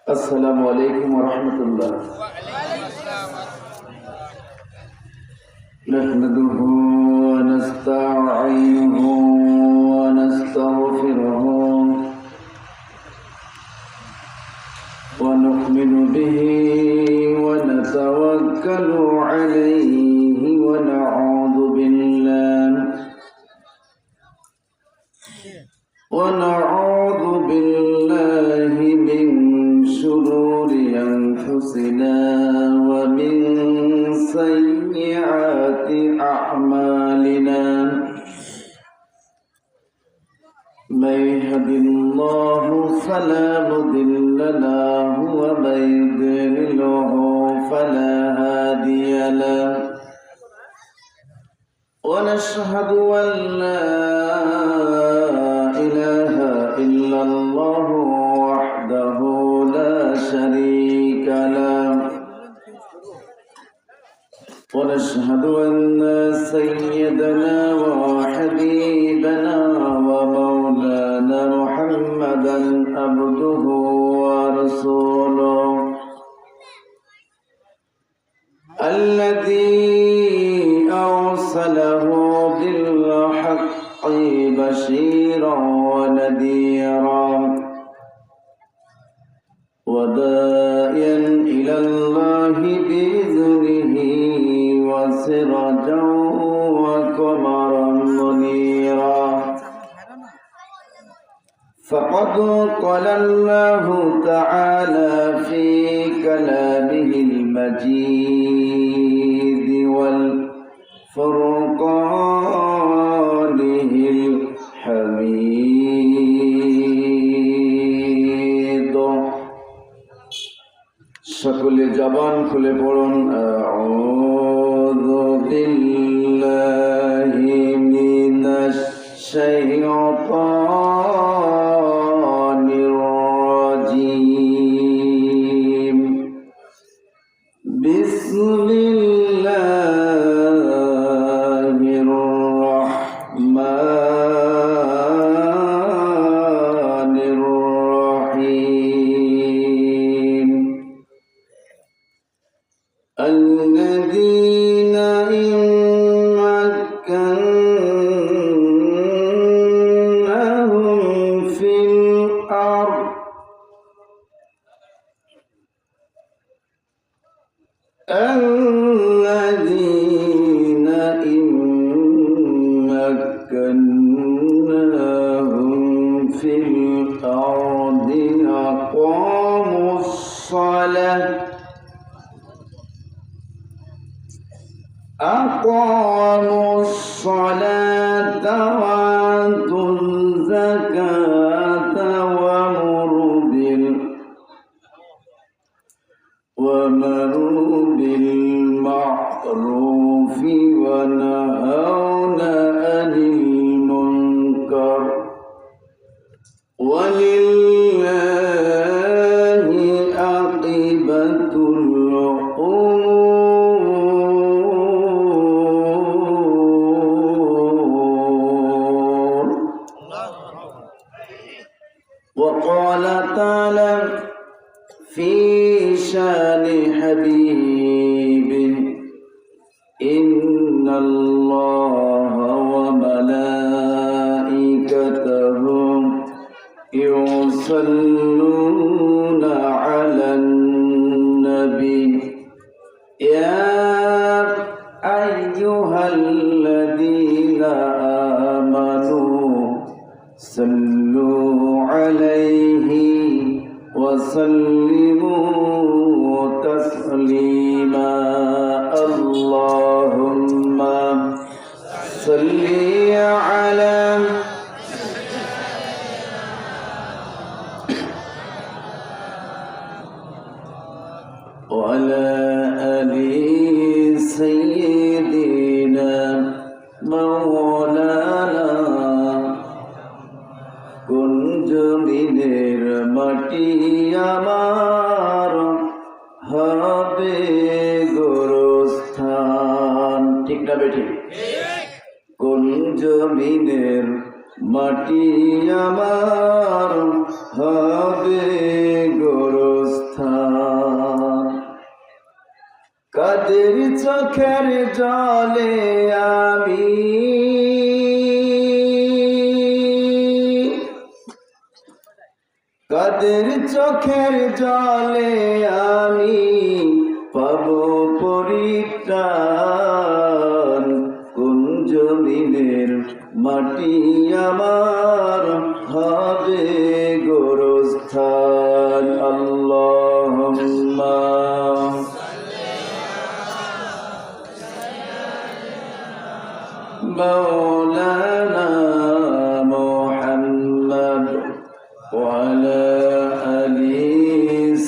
السلام عليكم ورحمة الله. نحمده ونستعينه ونستغفره ونؤمن به ونتوكل عليه ونعوذ بالله من شرور أنفسنا ومن سيئات أعمالنا. من يهد الله فلا مضل له ومن يضلله فلا هادي له. ونشهد أن لا إله إلا الله وحده لا شريك له. ونشهد أن سيدنا وحبيبنا ومولانا محمدا عبده ورسوله الذي أرسله بالحق بشيرا ونذيرا وداعيا إلى الله بإذنه وسراجا وقمرا منيرا. فقد قال الله تعالى في كلامه المجيد والفرقانه الحميد. সকলে জবান খুলে পড়ুন আউযু বিল্লাহি মিনাশ শাইতানির রাজীম। বিসমিল্লাহির রাহমানির রাহিম। الذين إن مكناهم في الأرض الذين إن مكناهم في الأرض أقاموا الصلاة وآتوا الزكاة وأمروا بالمعروف ونهون عن المنكر ولله عاقبة الأمور. وقال تعالى في شان حبيبه إن الله وملائكته يصلون على النبي يا أيها الذين آمنوا صلوا عليه وسلموا تسليما. اللهم صل على وعلى آل سيدنا مولانا কুঞ্জবিনের মাটি আমার হবে গোরস্থান। ঠিক না বেটি? কুঞ্জবিনের মাটি আমার হবে গোরস্থান। চোখের জলে আমি কাদের চোখের জলে আমি পাব পরিত্রাণ কোন জমিনের মাটি আমার হবে গোরস্থান আল্লাহুম্মা মাওলানা মুহাম্মদ ওয়া আলা আলি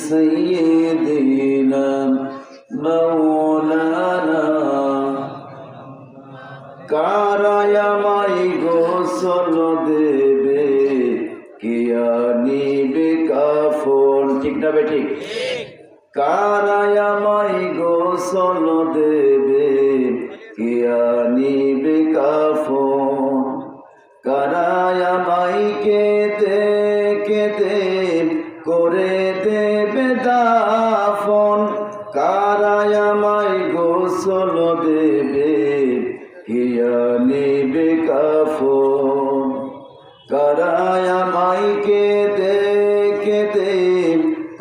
সাইয়্যিদিনা মাওলানা কারায়ামাই গোসল দেবে কিয়া নিবে কাফন ঠিক না বেঠিক কারায়ামাই গোসল দেবে কিয়া নিবে কাফন কারায়ামাই কেতে কেতে করে দেবে দাফন কারায়ামাই গোসল দেবে কিয়া নিবে কাফন কারায়ামাই কেতে কেতে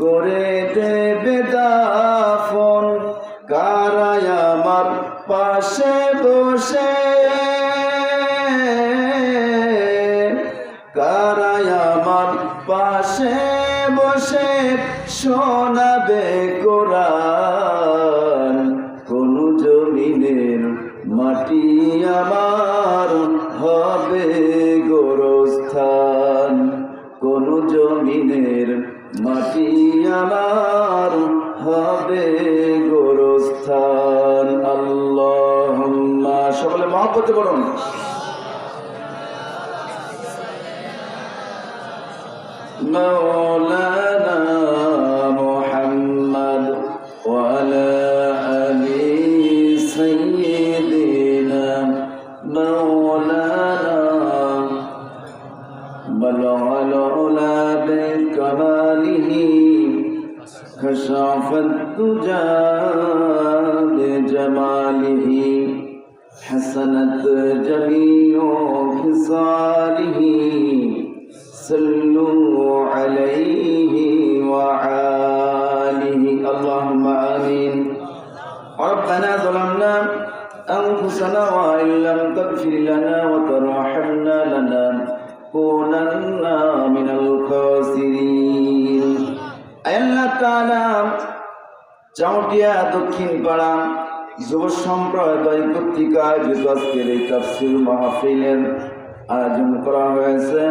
করে দেবে দাফন কারায়ামার পাশে বসে কারায়ামার পাশে বসে শোনাবে কোরআন কোন জমিনের মাটি আমার হবে গোরস্থান কোন জমিনের মাটি আমার হবে গোরস্থান আল্লাহুম্মা সকলে মহব্বতে বলুন মাওলানা মুহাম্মদ ওয়া আলা আলি সাইয়্যিদিনা মাওলানা বলগল উলা বিকামালিহি খশাফত তুজা বিজামালিহি حسنت جميع خصاله صلوا عليه وآله اللهم آمين ربنا ظلمنا أنفسنا وإن لم تغفر لنا وترحمنا لنكونن من الخاسرين الله تعالى চাউটিয়া দক্ষিণ পাড়া যুব সম্প্রদায় কর্তৃক আয়োজিত আজকের এই তাফসীর মাহফিলের আয়োজন করা হয়েছে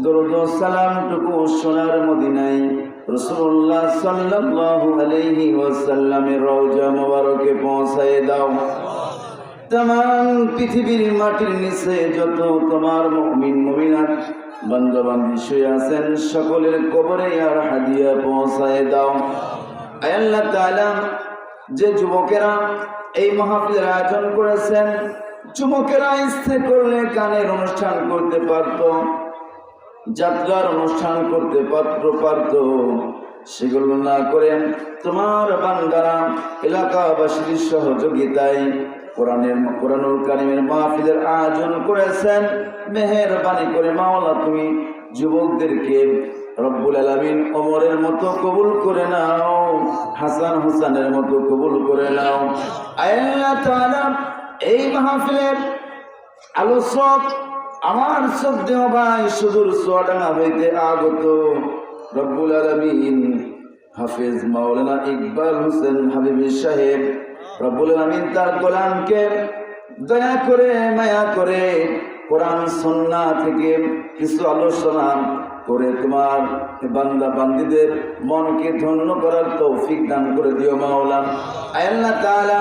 দরুদ ও সালামটুকু সোনার মদিনায় রাসূলুল্লাহ সাল্লাল্লাহু আলাইহি ওয়াসাল্লামের রওজা মোবারকে পৌঁছায় দাও तमाम পৃথিবীর মাটির নিচে যত তোমার মুমিন মুমিনাত বান্দা বান্দি শুয়ে আছেন সকলের কবরে আর হাদিয়া পৌঁছায় দাও আয় আল্লাহ তাআলা যে যুবকেরা এই মাহফিলের আয়োজন করেছেন যুবকেরা ইচ্ছে করলে গানের অনুষ্ঠান করতে পারত যাত্রার অনুষ্ঠান করতে পারত সেগুলো না করে তোমার বান্দারা এলাকাবাসীর সহযোগিতায় কোরআনুল কারীমের মাহফিলের আয়োজন করেছেন মেহেরবানি করে মাওলা তুমি যুবকদেরকে রব্বুল আলামিন ওমরের মতো কবুল করে নাও হাসান হোসেনের মতো কবুল করে নাও আল্লাহ তাআলা এই মাহফিলের আলোচক আমার শ্রদ্ধেয় ভাই সুদূর চুয়াডাঙ্গা হইতে আগত রব্বুল আলামিন হাফেজ মাওলানা ইকবাল হোসেন হাবিবি সাহেব রব্বুল আলামিন তার গোলামকে দয়া করে মায়া করে কোরআন সুন্নাহ থেকে কিছু আলোচনা করে তোমার বান্দা বান্দীদের মনকে ধন্য করার তৌফিক দান করে দিও মাওলা আল্লাহ তাআলা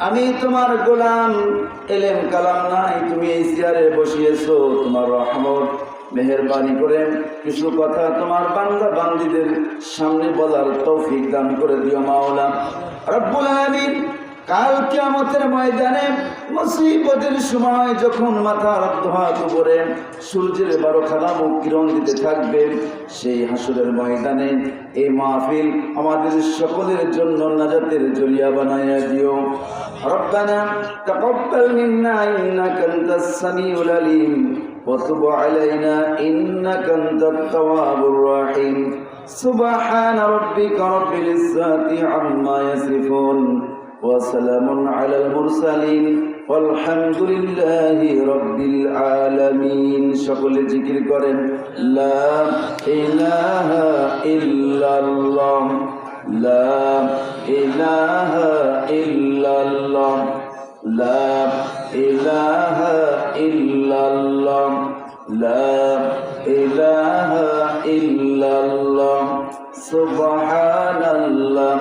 আমি তোমার গোলাম ইলম কালাম নাই তুমি এই চেয়ারে বসিয়েছো তোমার রহমত মেহেরবানি করে কিছু কথা তোমার বান্দা বান্দীদের সামনে বলার তৌফিক দান করে দিও মাওলা রব্বুল আলামিন কাল কিয়ামতের ময়দানে মুসিবতের সময় যখন মাথার হাত উপরে সূর্যের 12খানা মুখ কিরণ দিতে থাকবে, সেই হাসরের ময়দানে এই মাহফিল আমাদের সকলের জন্য নাজাতের জরিয়া বানাইয়া দিও। রব্বানা তাকাব্বাল মিন্না ইন্নাকা আনতাস সামিউল আলিম ওয়া তুব আলাইনা ইন্নাকা আনতাত তাওয়াবুর রহিম। সুবহান রাব্বিকা রাব্বিল ইজ্জাতি আম্মা ইয়াসিফুন ওয়া সালামুন আলাল মুরসালিন ওয়ালহামদুলিল্লাহি রাব্বিল আলামিন। সকলে জিকির করেন লা ইলাহা ইল্লাল্লাহ, লা ইলাহা ইল্লাল্লাহ, লা ইলাহা ইল্লাল্লাহ, লা ইলাহা ইল্লাল্লাহ, সুবহানাল্লাহ,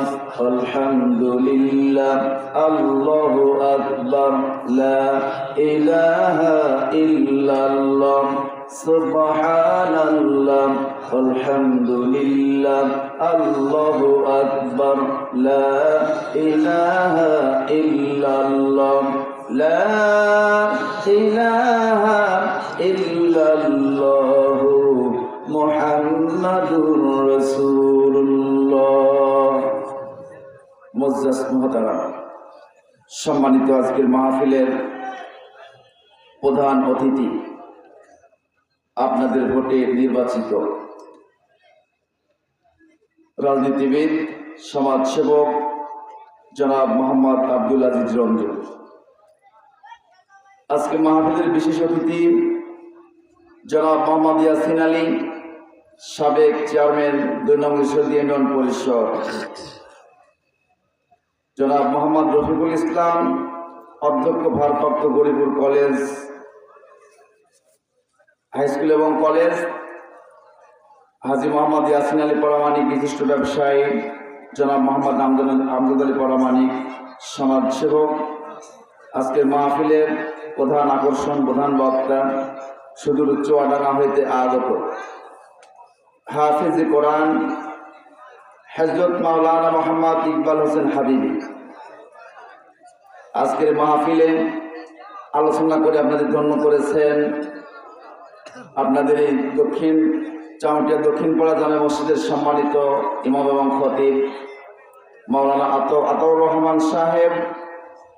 আলহামদুলিল্লাহ, আল্লাহু আকবার, লা ইলাহা ইল্লাল্লাহ, সুবহানাল্লাহ, আলহামদুলিল্লাহ, আল্লাহু আকবার, লা ইলাহা ইল্লাল্লাহ, লা ইলাহা ইল্লাল্লাহ, মুহাম্মাদুর রাসূলুল্লাহ। মুআজ্জাজ মুহতারাম, সম্মানিত আজকের মাহফিলের প্রধান অতিথি, আপনাদের ভোটে নির্বাচিত রাজনীতিবিদ, সমাজসেবক জনাব মোহাম্মদ আব্দুল আজিজ রঞ্জন। আজকে মাহফিলের বিশেষ অতিথি জনাব মোহাম্মদ ইয়াসিন আলী, সাবেক চেয়ারম্যান ২ নং ঈশ্বরদী ইউনিয়ন পরিষদ, জনাব মোহাম্মদ রফিকুল ইসলাম, অধ্যক্ষ ভারপ্রাপ্ত গরিপুর কলেজ হাই স্কুল এবং কলেজ, হাজী মোহাম্মদ ইয়াসিন আলী পরামানিক, বিশিষ্ট ব্যবসায়ী জনাব মোহাম্মদ আমজাদ আলী পরামানিক, সমাজসেবক। আজকের মাহফিলের প্রধান আকর্ষণ, প্রধান বক্তা, সুদূর চুয়াডাঙ্গা হইতে আগত হাফিজ কোরআন হযরত মাওলানা মোহাম্মদ ইকবাল হোসেন হাবিবি। আজকের মাহফিলে আলোচনা করে আপনাদের ধন্য করেছেন আপনাদের এই চাউটিয়া দক্ষিণপাড়া জামে মসজিদের সম্মানিত ইমাম এবং খতিব মাওলানা আতাউর রহমান সাহেব।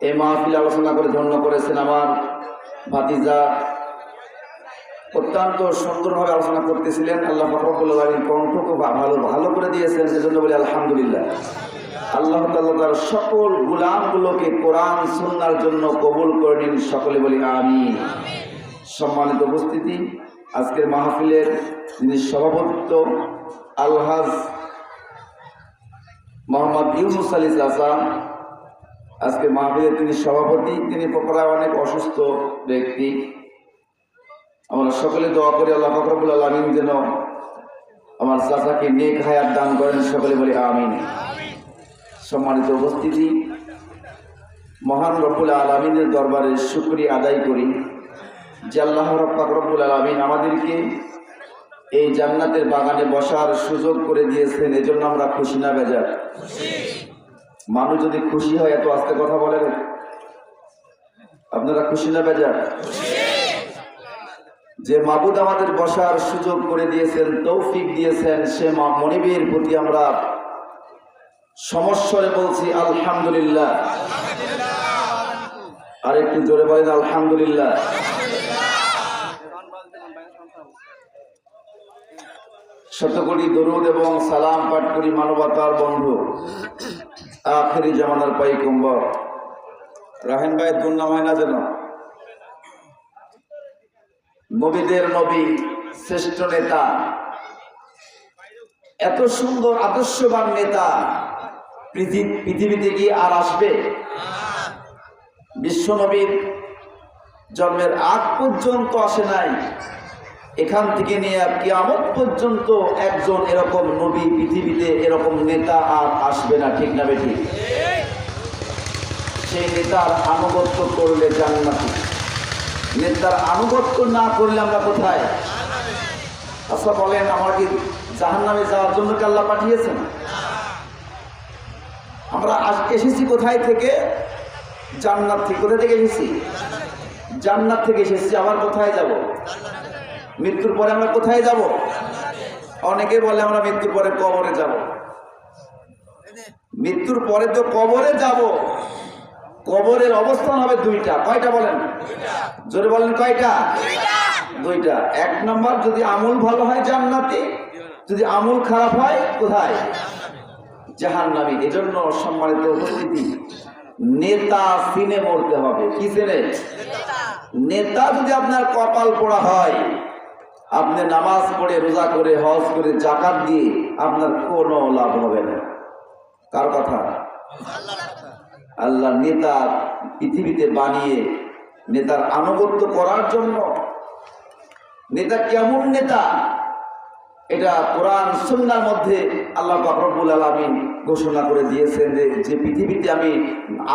এই মাহফিলে আলোচনা করে ধন্য করেছেন আমার ভাতিজা, অত্যন্ত সুন্দরভাবে আলোচনা করতেছিলেন। আল্লাহ রব্বুল আলামিন কণ্ঠকে ভালো করে দিয়েছেন, সেজন্য বলি আলহামদুলিল্লাহ। আল্লাহ তাআলা তার সকল গোলামগুলোকে কোরআন সুন্নাহর জন্য কবুল করে নিন, সকলে বলি আমিন। সম্মানিত উপস্থিতি, আজকের মাহফিলের যিনি সভাপতিত্ব আলহাজ মোহাম্মদ ইউনুস আলী চাচা, আজকে মাহফিলের তিনি সভাপতি। তিনি প্রায় অনেক অসুস্থ ব্যক্তি। আমরা সকলে দোয়া করি আল্লাহ রব্বুল আলামিন যেন আমার চাচাকে নেক হায়াত দান করেন, সকলে বলি আমিন। সম্মানিত উপস্থিতি, মহান রব্বুল আলামিনের দরবারে শুকরিয়া আদায় করি যে আল্লাহ রব্বুল আলামিন আমাদেরকে এই জান্নাতের বাগানে বসার সুযোগ করে দিয়েছেন। এজন্য আমরা খুশি না বেজার? মানুষ যদি খুশি হয় এত আস্তে কথা বলেন, আপনারা খুশি না বেজার? যে মাবুদ আমাদের বসার সুযোগ করে দিয়েছেন, তৌফিক দিয়েছেন, সে মনিবের প্রতি আমরা সমস্বরে বলছি আলহামদুলিল্লাহ। আর একটু জোরে বলেন আলহামদুলিল্লাহ। শতকোটি দরুদ এবং সালাম পাঠ করি মানবতার বন্ধু আখেরি জামানার পাইগম্বর রাহেন ভাই দুর্নাম হয় না যেন, নবীদের নবী, শ্রেষ্ঠ নেতা, এত সুন্দর আদর্শবান নেতা পৃথিবীতে কি আর আসবে? বিশ্ব নবীর জন্মের আগ পর্যন্ত আসে নাই, এখান থেকে নিয়ে কিয়ামত পর্যন্ত একজন এরকম নবী পৃথিবীতে, এরকম নেতা আর আসবে না, ঠিক না বেঠি? সেই নেতার আনুগত্য করলে জান্নাতি, নেতার আনুগত্য না করলে আমরা কোথায়? আচ্ছা বলেন, আমার কি জাহান্নামে যাওয়ার জন্য আল্লাহ পাঠিয়েছেন? আমরা এসেছি কোথায় থেকে? জান্নাত থেকে। কোথা থেকে এসেছি? জান্নাত থেকে এসেছি। আবার কোথায় যাব? মৃত্যুর পরে আমরা কোথায় যাব? অনেকে বলে আমরা মৃত্যুর পরে কবরে যাব। মৃত্যুর পরে তো কবরে যাব। কবরের অবস্থান হবে দুইটা। কয়টা বলেন? জোরে বলেন কয়টা? দুইটা। এক নম্বর, যদি আমল ভালো হয় জান্নাতে, যদি আমল খারাপ হয় কোথায়? জাহান্নামে। এজন্য সম্মানিত উপস্থিতি, নেতা চিনে মরতে হবে। কি চেনে? নেতা যদি আপনার কপাল পোড়া হয়, আপনি নামাজ পড়ে, রোজা করে, হজ করে, যাকাত দিয়ে আপনার কোনো লাভ হবে না। কার কথা? আল্লাহ নেতা পৃথিবীতে বানিয়ে নেতার আনুগত্য করার জন্য। নেতা কেমন নেতা এটা কোরআন সুন্নাহর মধ্যে আল্লাহ পাক রব্বুল আলামিন ঘোষণা করে দিয়েছেন যে পৃথিবীতে আমি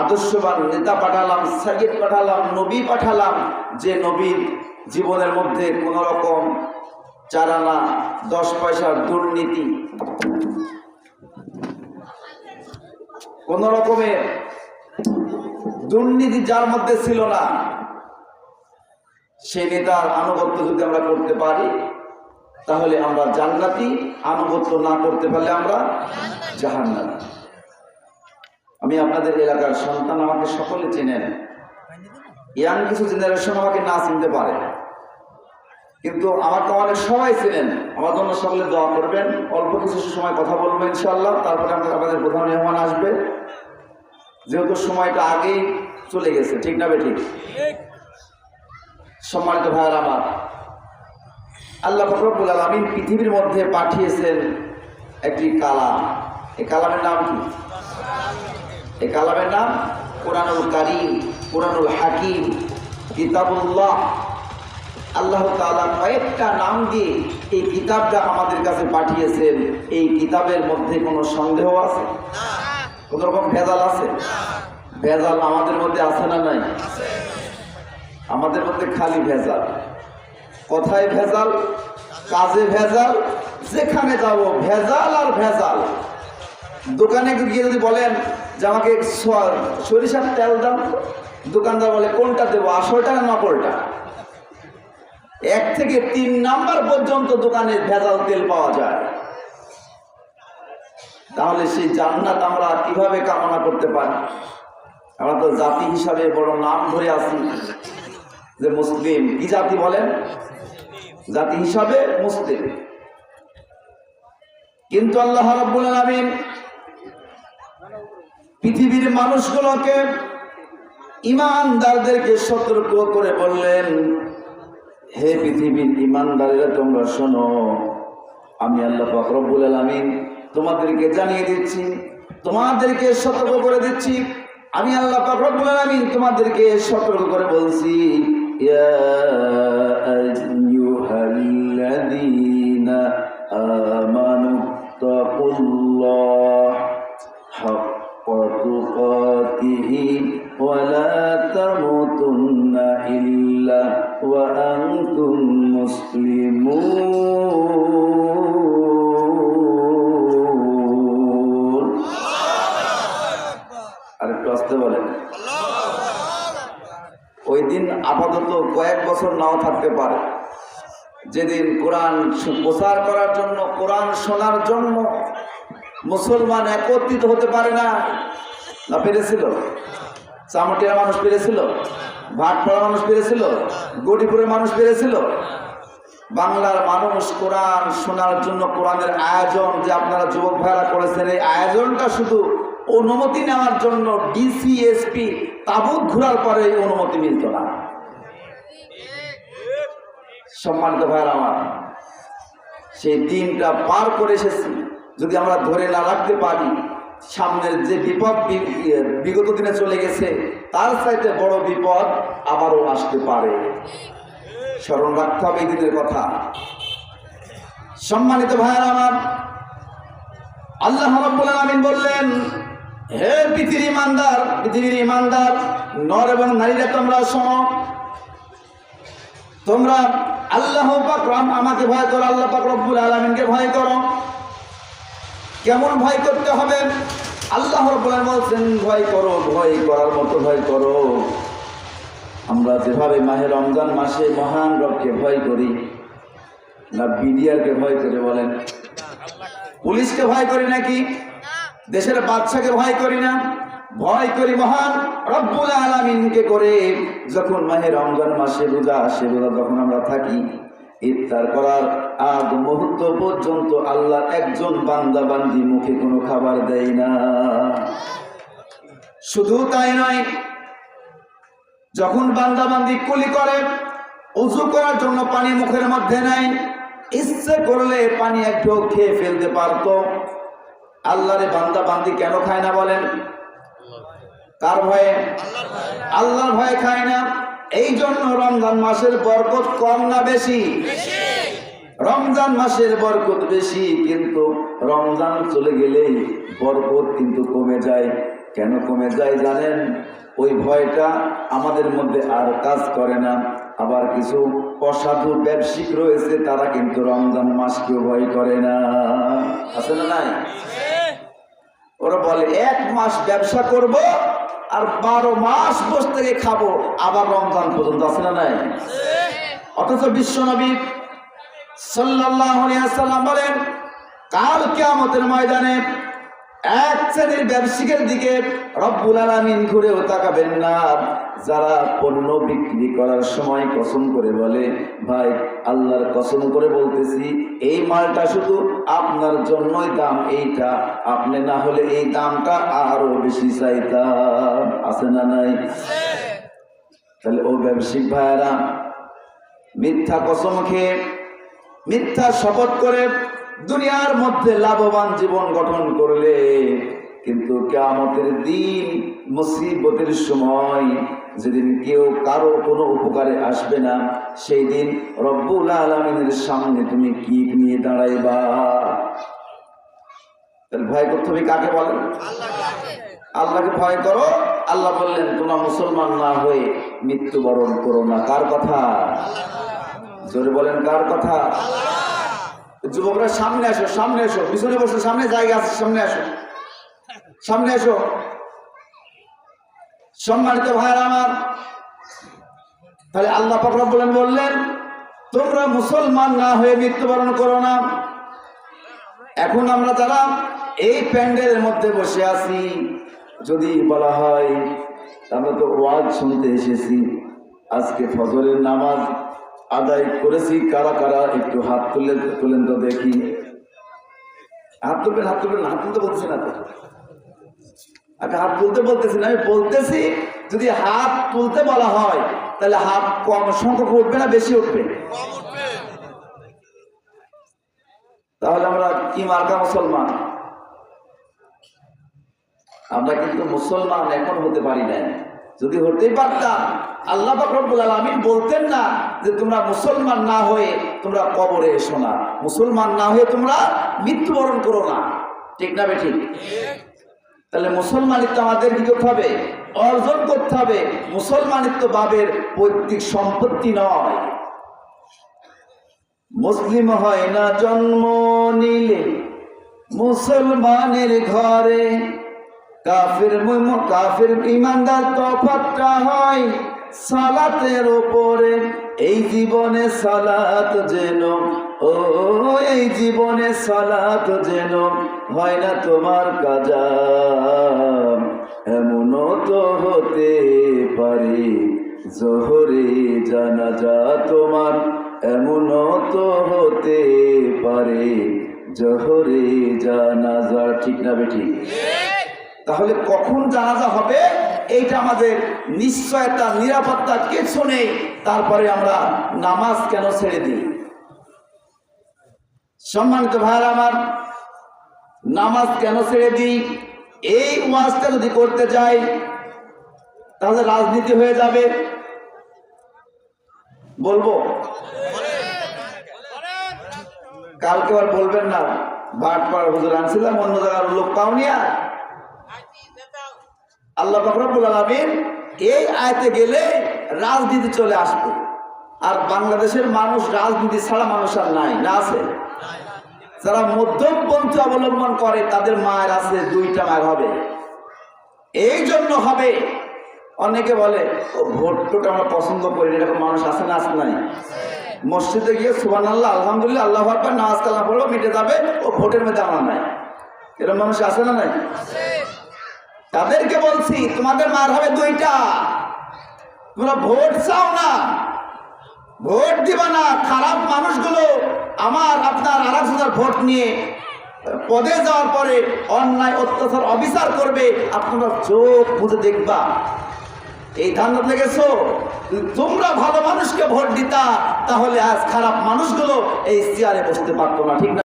আদর্শবান নেতা পাঠালাম, সাইয়্যিদ পাঠালাম, নবী পাঠালাম, যে নবীর জীবনের মধ্যে কোন রকম চারানা 10 পয়সার দুর্নীতি, কোন রকমের দুর্নীতি যার মধ্যে ছিল না, সেই নেতার আনুগত্য যদি আমরা করতে পারি তাহলে আমরা জান্নাতি, আনুগত্য না করতে পারলে আমরা জাহান্নামী। আমি আপনাদের এলাকার সন্তান, আমাকে সকলে চেনেন। ইয়াং কিছু জেনারেশন আমাকে না চিনতে পারে, কিন্তু আমাকে অনেক সবাই চেনেন। আমার জন্য সকলে দোয়া করবেন। অল্প কিছু সময় কথা বলবো ইনশাআল্লাহ, তারপরে আমাদের প্রধান মেহমান আসবে। যেহেতু সময়টা আগেই চলে গেছে, ঠিক না বেঠিক? সম্মানিত ভাইয়ের আমার, আল্লাহ পাক রব্বুল আলামিন পৃথিবীর মধ্যে পাঠিয়েছেন একটি কালাম। এই কালামের নাম কি? এই কালামের নাম কোরআনুল কারীম, কোরআনুল হাকিম, কিতাবুল্লাহ। আল্লাহ তাআলা কয়েকটা নাম দিয়ে এই কিতাবটা আমাদের কাছে পাঠিয়েছেন। এই কিতাবের মধ্যে কোনো সন্দেহ আছে? কোন রকম ভেজাল আছে? ভেজাল আমাদের মধ্যে আছে না নাই? আমাদের মধ্যে খালি ভেজাল। কথায় ভেজাল, কাজে ভেজাল, যেখানে যাব ভেজাল আর ভেজাল। দোকানে গিয়ে যদি বলেন যে আমাকে সরিষার তেল দাও, দোকানদার বলে কোনটা দেবো, আসলটা না নকলটা? 1 থেকে 3 নাম্বার পর্যন্ত দোকানে ভেজাল তেল পাওয়া যায়। তাহলে সেই জান্নাত আমরা কিভাবে কামনা করতে পারি? আমরা তো জাতি হিসাবে বড় নাম ধরে আছি যে মুসলিম। কি জাতি বলেন? জাতি হিসাবে মুসলিম। কিন্তু আল্লাহ রাব্বুল আলামিন পৃথিবীর মানুষগুলোকে, ঈমানদারদেরকে সতর্ক করে বললেন, হে পৃথিবীর ঈমানদারেরা তোমরা শোনো, আমি আল্লাহ পাক রব্বুল আলামিন তোমাদেরকে জানিয়ে দিচ্ছি, তোমাদেরকে সতর্ক করে দিচ্ছি। আমি আল্লাহ পাক রব্বুল আলামিন তোমাদেরকে সতর্ক করে বলছি, ইয়া আইয়ুহাল্লাযীনা আমানু তাকুল্লাহ হাক্কা তুকাতিহি ওয়া লা তামুতুন্না ইল্লা ওয়া আনতুম মুসলিমুন। আরেকটু আসতে বলেন। ওই দিন আপাতত কয়েক বছর নাও থাকতে পারে, যেদিন কোরআন প্রচার করার জন্য, কোরআন শোনার জন্য মুসলমান একত্রিত হতে পারে না। না পেরেছিল? চামটিয়া মানুষ পেরেছিল, ভাটপাড়া মানুষ পেরেছিল, গড়িপুরের মানুষ পেরেছিল। বাংলার মানুষ কোরআন শোনার জন্য কোরআনের আয়োজন যে আপনারা যুবক ভাইরা করেছেন, এই আয়োজনটা শুধু অনুমতি নেওয়ার জন্য ডিসিএসপি তাবুত ঘোরার পরে এই অনুমতি মিলত না। সম্মানিত ভাইরা আমার, সেই দিনটা পার করে এসেছি। যদি আমরা ধরে না রাখতে পারি, সামনের যে বিপদ বিগত দিনে চলে গেছে তার চাইতে বড় বিপদ আবারও আসতে পারে। স্মরণ রাখতে হবে এই দিনের কথা। সম্মানিত ভাইরা আমার, আল্লাহ রাব্বুল আলামিন বললেন, হে পৃথিবীর ঈমানদার নর এবং নারীরা তোমরা শোনো, তোমরা আল্লাহ পাক আমাকে ভয় করো, আল্লাহ পাক রব্বুল আলামিনকে ভয় করো। কেমন ভয় করতে হবে? আল্লাহ রাব্বুল আলামিন বলছেন ভয় করো, ভয় করার মতো ভয় করো। আমরা যেভাবে মাহে রমজান মাসে মহান রবকে ভয় করি, না বিডিআরকে ভয় করে বলেন? পুলিশকে ভয় করি নাকি? দেশের বাদশাকে ভয় করি না? ভয় করি মহান রব্বুল আলামিনকে করে। যখন মাহে রমজান মাসে রোজা আসে, রোজা যখন আমরা থাকি, ইফতার করার আগ মুহূর্ত পর্যন্ত আল্লাহ একজন বান্দা বান্দি মুখে কোনো খাবার দেয় না। শুধু তাই নয়, যখন বান্দা বান্দি কুলি করে, উযু করার জন্য পানি মুখের মধ্যে নেয়, ইচ্ছে করলে পানি একটু খেয়ে ফেলতে পারতো। আল্লাহরে বান্দা বান্দি কেন খায় না বলেন? কার ভয়ে? আল্লাহর ভয়ে খায় না। এই জন্য রমজান মাসের বরকত কম না বেশি? রমজান মাসের বরকত বেশি, কিন্তু রমজান চলে গেলেই বরকত কিন্তু কমে যায়। কেন কমে যায় জানেন? ওই ভয়টা আমাদের মধ্যে আর কাজ করে না। আবার কিছু অসাধু ব্যবসায়িক রয়েছে, তারা কিন্তু রমজান মাসকেও ভয় করে না। আছে না নাই? ওরা বলে 1 মাস ব্যবসা করব আর 12 মাস বসে থেকে খাবো, আবার রমজান পর্যন্ত। আছে না নাই? অথচ বিশ্বনবী সাল্লাল্লাহু আলাইহি ওয়াসাল্লাম বলেন, কাল কিয়ামতের ময়দানে এক শ্রেণীর ব্যবসায়ীদের দিকে রব্বুল আলামিন ঘুরেও তাকাবেন না, যারা পণ্য বিক্রি করার সময় কসম করে বলে, ভাই আল্লাহর কসম করে বলতেছি এই মালটা শুধু আপনার জন্যই দাম এইটা, আপনি না হলে এই দামটা আরো বেশি চাইতাম। আছে না নাই? তাহলে ও ব্যবসায়িক ভাইয়েরা, মিথ্যা কসম খেয়ে, মিথ্যা শপথ করে দুনিয়ার মধ্যে লাভবান জীবন গঠন করলে কিন্তু কিয়ামতের দিন, মুসিবতের সময়, যেদিন কেউ কারো কোনো উপকারে আসবে না, সেই দিন রব্বুল আলামিনের সামনে তুমি কি নিয়ে দাঁড়াইবা? তাহলে ভয় করতে হবে কাকে বলেন? আল্লাহকে ভয় করো। আল্লাহ বললেন তোমরা মুসলমান না হয়ে মৃত্যুবরণ করো না। কার কথা? জোরে বলেন, কার কথা? যুবকরা সামনে আসো, সামনে এসো, পিছনে বসো, সামনে জায়গা আছে, সামনে আসো, সামনে এসো। সম্মানিত ভাইরা আমার, তাহলে আল্লাহ পাক রব্বুল আলামিন বললেন তোমরা মুসলমান না হয়ে মৃত্যুবরণ করো না। এখন আমরা যারা এই প্যান্ডেলের মধ্যে বসে আছি, যদি বলা হয় আমরা তো ওয়াজ শুনতে এসেছি, আজকে ফজরের নামাজ আদায় করেছি, কারা কারা একটু হাত তুলেন তো দেখি। হাত তুলবেন, হাত তুলবেন, হাত তুলতে বলতেছি না তো, আচ্ছা হাত তুলতে বলতেছি না, আমি বলতেছি যদি হাত তুলতে বলা হয় তাহলে হাত কম সংখ্যক উঠবে না বেশি উঠবে? তাহলে আমরা কি মার্কা মুসলমান? আমরা কিন্তু মুসলমান এখন হতে পারি না। যদি হতেই পারতাম, আল্লাহ পাক রব্বুল আলামিন বলতেন না যে তোমরা মুসলমান না হয়ে তোমরা কবরে এসো না, মুসলমান না হয়ে তোমরা মৃত্যুবরণ করো না। ঠিক না বেঠিক? তাহলে মুসলমানিত্ব আমাদের কি করতে হবে? অর্জন করতে হবে। মুসলমানিত্ব বাবের পৈতৃক সম্পত্তি নয়। মুসলিম হয় না জন্ম নিলে মুসলমানের ঘরে, কাফের ইমানদার তফাৎটা হয় সালাতের উপরে। এই জীবনে সালাত যেন, ও এই জীবনে সালাত যেন হয় না তোমার কাজা, এমনও তো হতে পারে জোহরে জানাজা তোমার, এমনও তো হতে পারে জোহরে জানাজা। ঠিক না বেঠিক? তাহলে কখন জানাজা হবে এইটা আমাদের নিশ্চয়তা, নিরাপত্তা কিছু নেই। তারপরে আমরা নামাজ কেন ছেড়ে দিই? সম্মানিত ভাইরা আমার, নামাজ কেন ছেড়ে দিই? এই ওয়াজটা যদি করতে যাই তাহলে রাজনীতি হয়ে যাবে। বলবো কালকে আর বলবেন না বাটপাড়া হুজুর আনছিলাম, অন্য জায়গার লোক পাওনি। আর আল্লাহ পাক রব্বুল আলামিন এই আয়াতে গেলে রাজনীতি চলে আসবে। আর বাংলাদেশের মানুষ রাজনীতি ছাড়া মানুষ আর নাই, না আছে? যারা মধ্যমপন্থী অবলম্বন করে তাদের মায়ের আছে, 2টা মায়ের হবে। এই জন্য হবে, অনেকে বলে ও ভোট টোট আমরা পছন্দ করি, এরকম মানুষ আছে না? আছে নাই? মসজিদে গিয়ে সুবহানাল্লাহ আলহামদুলিল্লাহ আল্লাহু আকবার নামাজ কালাম পড়বো, মিটে যাবে, ও ভোটের মধ্যে আমার নাই। এরকম মানুষ আছে না নাই? তাদেরকে বলছি তোমাদের মার হবে 2টা। তোমরা ভোট চাও না, ভোট দিবা না, খারাপ মানুষগুলো আমার আপনার আরেকজনের ভোট নিয়ে পদে যাওয়ার পরে অন্যায় অত্যাচার অবিচার করবে, আপনারা চোখ বুঝে দেখবা। এই ধান্দা লেগেছো, তোমরা ভালো মানুষকে ভোট দিতা, তাহলে আজ খারাপ মানুষগুলো এই চেয়ারে বসতে পারতো না, ঠিক না?